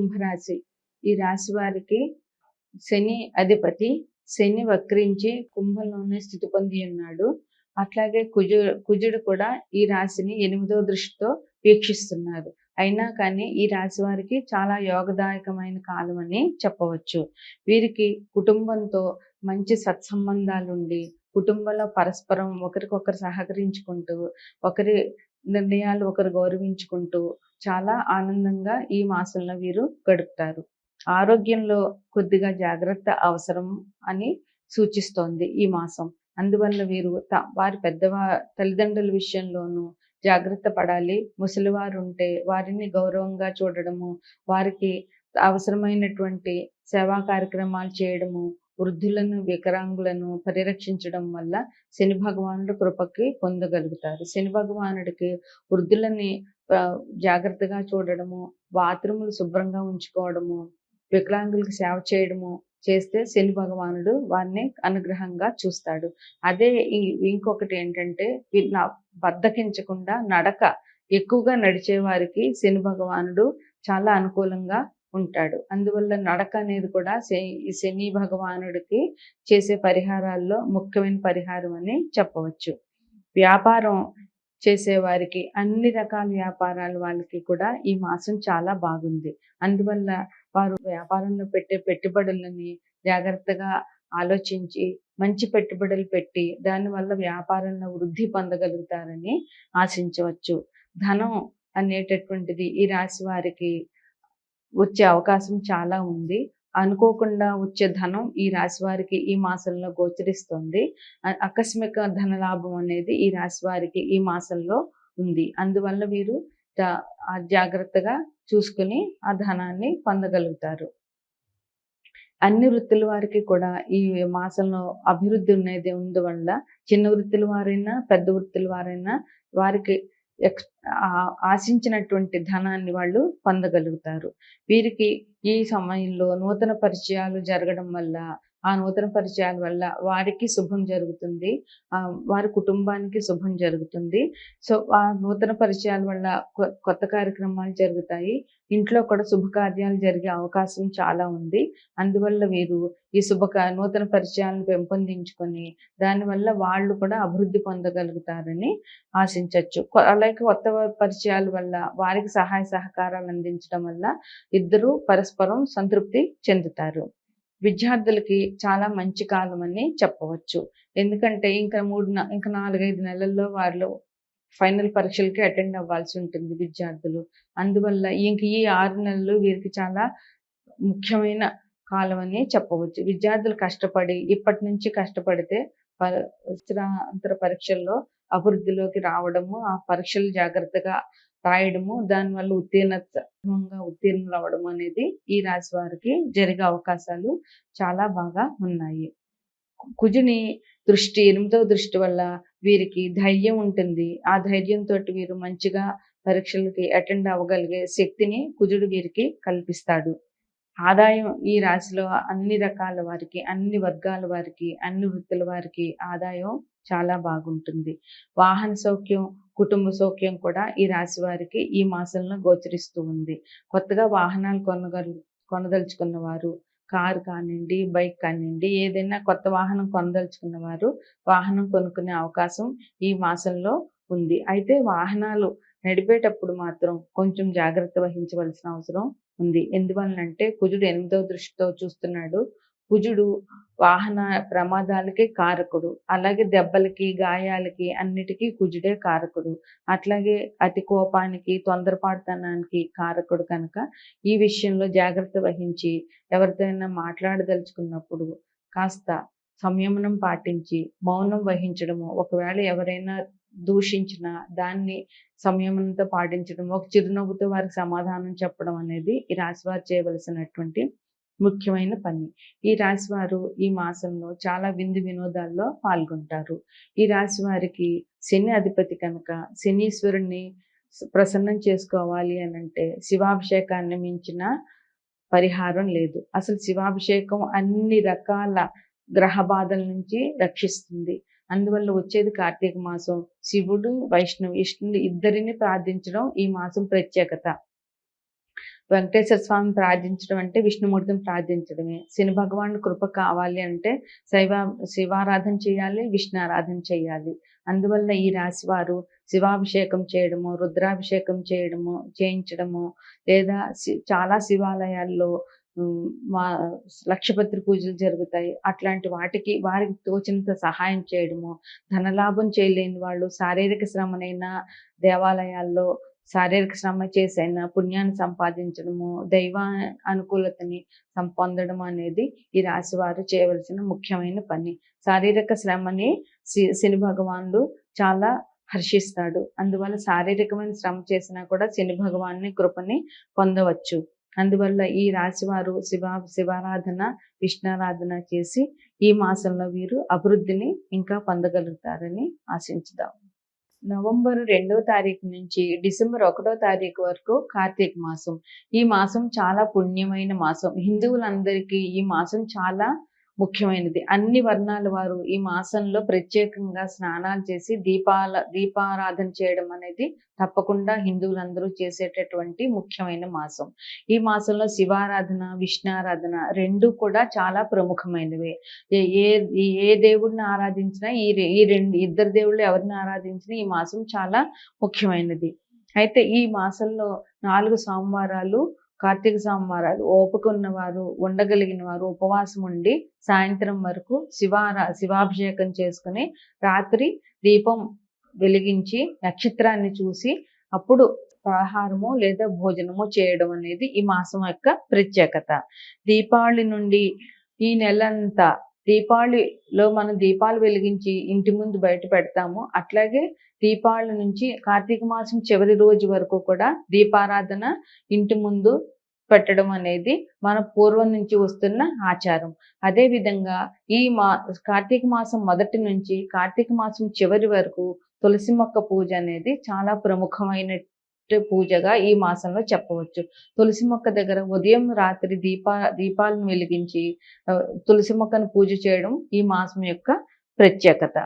కుంభరాశి. ఈ రాశి వారికి శని అధిపతి. శని వక్రించి కుంభంలోనే స్థితి పొంది ఉన్నాడు. అట్లాగే కుజుడు కూడా ఈ రాశిని 8వ దృష్టితో వీక్షిస్తున్నారు. అయినా కానీ ఈ రాశి వారికి చాలా యోగదాయకమైన కాలం అని చెప్పవచ్చు. వీరికి కుటుంబంతో మంచి సత్సంబంధాలుండి, కుటుంబంలో పరస్పరం ఒకరికొకరు సహకరించుకుంటూ, ఒకరి నిర్ణయాలు ఒకరు గౌరవించుకుంటూ చాలా ఆనందంగా ఈ మాసంలో వీరు గడుపుతారు. ఆరోగ్యంలో కొద్దిగా జాగ్రత్త అవసరం అని సూచిస్తోంది ఈ మాసం. అందువల్ల వీరు వారి తల్లిదండ్రుల విషయంలోనూ జాగ్రత్త పడాలి. ముసలివారు ఉంటే వారిని గౌరవంగా చూడడము, వారికి అవసరమైనటువంటి సేవా కార్యక్రమాలు చేయడము, వృద్ధులను వికలాంగులను పరిరక్షించడం వల్ల శని భగవానుడు కృపకి పొందగలుగుతారు. శని భగవానుడికి వృద్ధులని జాగ్రత్తగా చూడడము, బాత్రూములు శుభ్రంగా ఉంచుకోవడము, వికలాంగులకు సేవ చేయడము చేస్తే శని భగవానుడు వారిని అనుగ్రహంగా చూస్తాడు. అదే ఇంకొకటి ఏంటంటే బద్ధకించకుండా నడక ఎక్కువగా నడిచే వారికి శని భగవానుడు చాలా అనుకూలంగా ఉంటాడు. అందువల్ల నడక అనేది కూడా శని భగవానుడికి చేసే పరిహారాల్లో ముఖ్యమైన పరిహారం అని చెప్పవచ్చు. వ్యాపారం చేసేవారికి అన్ని రకాల వ్యాపారాల వాళ్ళకి కూడా ఈ మాసం చాలా బాగుంది. అందువల్ల వారు వ్యాపారంలో పెట్టే పెట్టుబడులని జాగ్రత్తగా ఆలోచించి మంచి పెట్టుబడులు పెట్టి దానివల్ల వ్యాపారంలో వృద్ధి పొందగలుగుతారని ఆశించవచ్చు. ధనం అనేటటువంటిది ఈ రాశి వారికి వచ్చే అవకాశం చాలా ఉంది. అనుకోకుండా వచ్చే ధనం ఈ రాశి వారికి ఈ మాసంలో గోచరిస్తుంది. ఆకస్మిక ధనలాభం అనేది ఈ రాశి వారికి ఈ మాసంలో ఉంది. అందువల్ల వీరు జాగ్రత్తగా చూసుకుని ఆ ధనాన్ని పొందగలుగుతారు. అన్ని వృత్తుల వారికి కూడా ఈ మాసంలో అభివృద్ధి ఉన్నది వల్ల చిన్న వృత్తుల వారైనా పెద్ద వృత్తుల వారైనా వారికి ఆశించినటువంటి ధనాన్ని వాళ్ళు పొందగలుగుతారు. వీరికి ఈ సమయంలో నూతన పరిచయాలు జరగడం వల్ల ఆ నూతన పరిచయాల వల్ల వారికి శుభం జరుగుతుంది, వారి కుటుంబానికి శుభం జరుగుతుంది. సో ఆ నూతన పరిచయాల వల్ల కొత్త కార్యక్రమాలు జరుగుతాయి. ఇంట్లో కూడా శుభకార్యాలు జరిగే అవకాశం చాలా ఉంది. అందువల్ల వీరు ఈ నూతన పరిచయాలను పెంపొందించుకొని దానివల్ల వాళ్ళు కూడా అభివృద్ధి పొందగలుగుతారని ఆశించవచ్చు. అలాగే కొత్త పరిచయాల వల్ల వారికి సహాయ సహకారాలు అందించడం వల్ల ఇద్దరు పరస్పరం సంతృప్తి చెందుతారు. విద్యార్థులకి చాలా మంచి కాలం అని చెప్పవచ్చు. ఎందుకంటే ఇంకా 4-5 నెలల్లో వాళ్ళు ఫైనల్ పరీక్షలకి అటెండ్ అవ్వాల్సి ఉంటుంది విద్యార్థులు. అందువల్ల ఈ 6 నెలలు వీరికి చాలా ముఖ్యమైన కాలం అని చెప్పవచ్చు. విద్యార్థులు కష్టపడి ఇప్పటి నుంచి కష్టపడితే సంవత్సరాంతర పరీక్షల్లో అభివృద్ధిలోకి రావడము, ఆ పరీక్షలు జాగ్రత్తగా రాయడము, దానివల్ల ఉత్తీర్ణులు అవ్వడం అనేది ఈ రాశి వారికి జరిగే అవకాశాలు చాలా బాగా ఉన్నాయి. కుజుని దృష్టి 8వ దృష్టి వల్ల వీరికి ధైర్యం ఉంటుంది. ఆ ధైర్యంతో వీరు మంచిగా పరీక్షలకి అటెండ్ అవ్వగలిగే శక్తిని కుజుడు వీరికి కల్పిస్తాడు. ఆదాయం ఈ రాశిలో అన్ని రకాల వారికి, అన్ని వర్గాల వారికి, అన్ని వృత్తుల వారికి ఆదాయం చాలా బాగుంటుంది. వాహన సౌఖ్యం, కుటుంబ సౌఖ్యం కూడా ఈ రాశి వారికి ఈ మాసంలో గోచరిస్తూ ఉంది. కొత్తగా వాహనాలు కొనదలుచుకున్న వారు, కారు కానివ్వండి, బైక్ కానివ్వండి, ఏదైనా కొత్త వాహనం కొనదలుచుకున్న వారు వాహనం కొనుక్కునే అవకాశం ఈ మాసంలో ఉంది. అయితే వాహనాలు నడిపేటప్పుడు మాత్రం కొంచెం జాగ్రత్త వహించవలసిన అవసరం ఉంది. ఎందువలనంటే కుజుడు 8వ దృష్టితో చూస్తున్నాడు. కుజుడు వాహన ప్రమాదాలకి కారకుడు. అలాగే దెబ్బలకి, గాయాలకి అన్నిటికీ కుజుడే కారకుడు. అట్లాగే అతి కోపానికి, తొందరపాటుతనానికి కారకుడు కనుక ఈ విషయంలో జాగ్రత్త వహించి ఎవరితో మాట్లాడదలుచుకున్నప్పుడు కాస్త సంయమనం పాటించి మౌనం వహించడము, ఒకవేళ ఎవరైనా దూషించిన దాన్ని సంయమనంతో పాటించడం, ఒక చిరునవ్వుతో వారికి సమాధానం చెప్పడం అనేది ఈ రాశివారు చేయవలసినటువంటి ముఖ్యమైన పని. ఈ రాశివారు ఈ మాసంలో చాలా వినోదాల్లో పాల్గొంటారు. ఈ రాశి వారికి శని అధిపతి కనుక శనీశ్వరుణ్ణి ప్రసన్నం చేసుకోవాలి అనంటే శివాభిషేకాన్ని మించిన పరిహారం లేదు. అసలు శివాభిషేకం అన్ని రకాల గ్రహ బాధల నుంచి రక్షిస్తుంది. అందువల్ల వచ్చేది కార్తీక మాసం. శివుడు, విష్ణువు ఇద్దరిని ప్రార్థించడం ఈ మాసం ప్రత్యేకత. వెంకటేశ్వర స్వామిని ప్రార్థించడం అంటే విష్ణుమూర్తిని ప్రార్థించడమే. శని భగవానుడి కృప కావాలి అంటే శివారాధన చేయాలి, విష్ణారాధన చేయాలి. అందువల్ల ఈ రాశి వారు శివాభిషేకం చేయడము, రుద్రాభిషేకం చేయించడము, లేదా చాలా శివాలయాల్లో మా లక్షపత్రి పూజలు జరుగుతాయి. అట్లాంటి వాటికి వారికి తోచినంత సహాయం చేయడము, ధనలాభం చేయలేని వాళ్ళు శారీరక శ్రమనైనా దేవాలయాల్లో శారీరక శ్రమ చేసైనా పుణ్యాన్ని సంపాదించడము, దైవ అనుకూలతని పొందడం అనేది ఈ రాశి వారు చేయవలసిన ముఖ్యమైన పని. శారీరక శ్రమని శని భగవానుడు చాలా హర్షిస్తాడు. అందువల్ల శారీరకమైన శ్రమ చేసినా కూడా శని భగవాన్ని కృపని పొందవచ్చు. అందువల్ల ఈ రాశి వారు శివారాధన, విష్ణారాధన చేసి ఈ మాసంలో వీరు అభివృద్ధిని ఇంకా పొందగలుగుతారని ఆశించుదాం. నవంబర్ 2వ తారీఖు నుంచి డిసెంబర్ 1వ తారీఖు వరకు కార్తీక మాసం. ఈ మాసం చాలా పుణ్యమైన మాసం. హిందువులందరికీ ఈ మాసం చాలా ముఖ్యమైనది. అన్ని వర్ణాల వారు ఈ మాసంలో ప్రత్యేకంగా స్నానాలు చేసి దీపారాధన చేయడం అనేది తప్పకుండా హిందువులందరూ చేసేటటువంటి ముఖ్యమైన మాసం. ఈ మాసంలో శివారాధన, విష్ణారాధన రెండు కూడా చాలా ప్రముఖమైనవే. ఏ దేవుడిని ఆరాధించినా ఈ ఇద్దరు దేవుళ్ళు ఎవరిని ఆరాధించినా ఈ మాసం చాలా ముఖ్యమైనది. అయితే ఈ మాసంలో 4 సోమవారాలు, కార్తీక సోమవారాలు ఓపిక ఉన్నవారు, ఉండగలిగిన వారు ఉపవాసం ఉండి సాయంత్రం వరకు శివాభిషేకం చేసుకుని రాత్రి దీపం వెలిగించి నక్షత్రాన్ని చూసి అప్పుడు ఆహారము లేదా భోజనము చేయడం అనేది ఈ మాసం యొక్క ప్రత్యేకత. దీపావళి నుండి ఈ నెలంతా దీపావళిలో మనం దీపాలు వెలిగించి ఇంటి ముందు బయట పెడతాము. అట్లాగే దీపావళి నుంచి కార్తీక మాసం చివరి రోజు వరకు కూడా దీపారాధన ఇంటి ముందు పెట్టడం అనేది మన పూర్వం నుంచి వస్తున్న ఆచారం. అదేవిధంగా ఈ కార్తీక మాసం మొదటి నుంచి కార్తీక మాసం చివరి వరకు తులసి మొక్క పూజ అనేది చాలా ప్రముఖమైన పూజగా ఈ మాసంలో చెప్పవచ్చు. తులసి మొక్క దగ్గర ఉదయం రాత్రి దీపాలను వెలిగించి తులసి మొక్కను పూజ చేయడం ఈ మాసం యొక్క ప్రత్యేకత.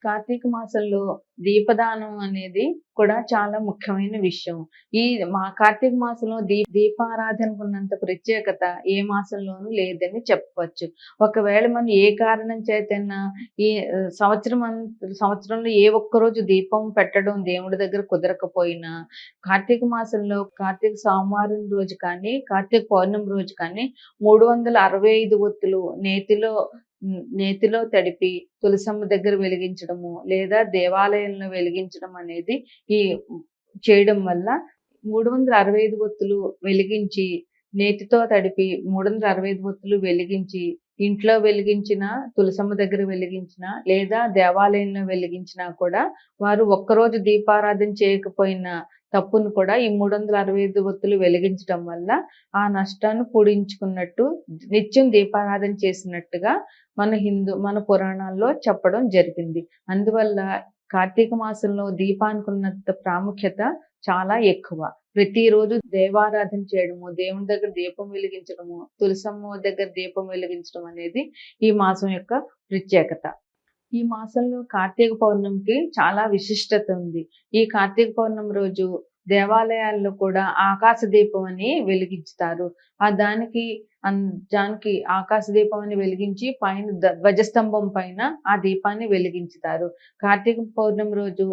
కార్తీక మాసంలో దీపదానం అనేది కూడా చాలా ముఖ్యమైన విషయం. కార్తీక మాసంలో దీపారాధనకు ఉన్నంత ప్రత్యేకత ఏ మాసంలోనూ లేదని చెప్పవచ్చు. ఒకవేళ మనం ఏ కారణం చేతైనా ఈ సంవత్సరంలో ఏ ఒక్క రోజు దీపం పెట్టడం దేవుడి దగ్గర కుదరకపోయినా కార్తీక మాసంలో కార్తీక సోమవారం రోజు కానీ, కార్తీక పౌర్ణమి రోజు కానీ 365 ఒత్తులు నేతిలో తడిపి తులసమ్మ దగ్గర వెలిగించడము లేదా దేవాలయంలో వెలిగించడం అనేది చేయడం వల్ల 365 ఒత్తులు వెలిగించి నేతితో తడిపి 365 ఒత్తులు వెలిగించి ఇంట్లో వెలిగించిన, తులసమ్మ దగ్గర వెలిగించిన లేదా దేవాలయంలో వెలిగించినా కూడా వారు ఒక్కరోజు దీపారాధన చేయకపోయినా తప్పును కూడా ఈ 365 ఒత్తులు వెలిగించడం వల్ల ఆ నష్టాన్ని పూడించుకున్నట్టు, నిత్యం దీపారాధన చేసినట్టుగా మన పురాణాల్లో చెప్పడం జరిగింది. అందువల్ల కార్తీక మాసంలో దీపానికి ఉన్నంత ప్రాముఖ్యత చాలా ఎక్కువ. ప్రతిరోజు దేవారాధన చేయడము, దేవుని దగ్గర దీపం వెలిగించడము, తులసమ్మ దగ్గర దీపం వెలిగించడం అనేది ఈ మాసం యొక్క ప్రత్యేకత. ఈ మాసంలో కార్తీక పౌర్ణమికి చాలా విశిష్టత ఉంది. ఈ కార్తీక పౌర్ణమి రోజు దేవాలయాల్లో కూడా ఆకాశ దీపం అని వెలిగించుతారు. దానికి ఆకాశ దీపం అని వెలిగించి పైన ధ్వజస్తంభం పైన ఆ దీపాన్ని వెలిగించుతారు. కార్తీక పౌర్ణమి రోజు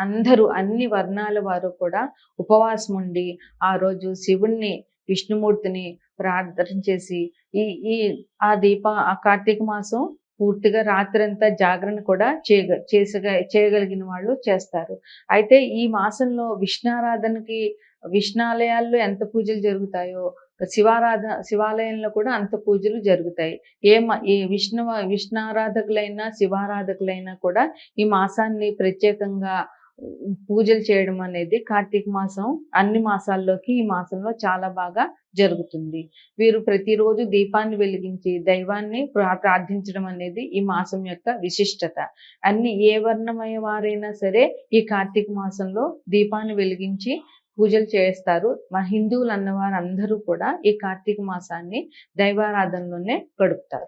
అందరూ అన్ని వర్ణాల వారు కూడా ఉపవాసం ఉండి ఆ రోజు శివుణ్ణి, విష్ణుమూర్తిని ప్రార్థన చేసి ఆ కార్తీక మాసం పూర్తిగా రాత్రంతా జాగరణ కూడా చేయగలిగిన వాళ్ళు చేస్తారు. అయితే ఈ మాసంలో విష్ణాలయాల్లో ఎంత పూజలు జరుగుతాయో శివాలయంలో కూడా అంత పూజలు జరుగుతాయి. విష్ణారాధకులైనా శివారాధకులైనా కూడా ఈ మాసాన్ని ప్రత్యేకంగా పూజలు చేయడం అనేది కార్తీక మాసం అన్ని మాసాల్లోకి ఈ మాసంలో చాలా బాగా జరుగుతుంది. వీరు ప్రతిరోజు దీపాన్ని వెలిగించి దైవాన్ని ప్రార్థించడం అనేది ఈ మాసం యొక్క విశిష్టత. ఏ వర్ణమయ వారైనా సరే ఈ కార్తీక మాసంలో దీపాన్ని వెలిగించి పూజలు చేస్తారు. మా హిందువులు అన్నవారు అందరూ కూడా ఈ కార్తీక మాసాన్ని దైవారాధనలోనే గడుపుతారు.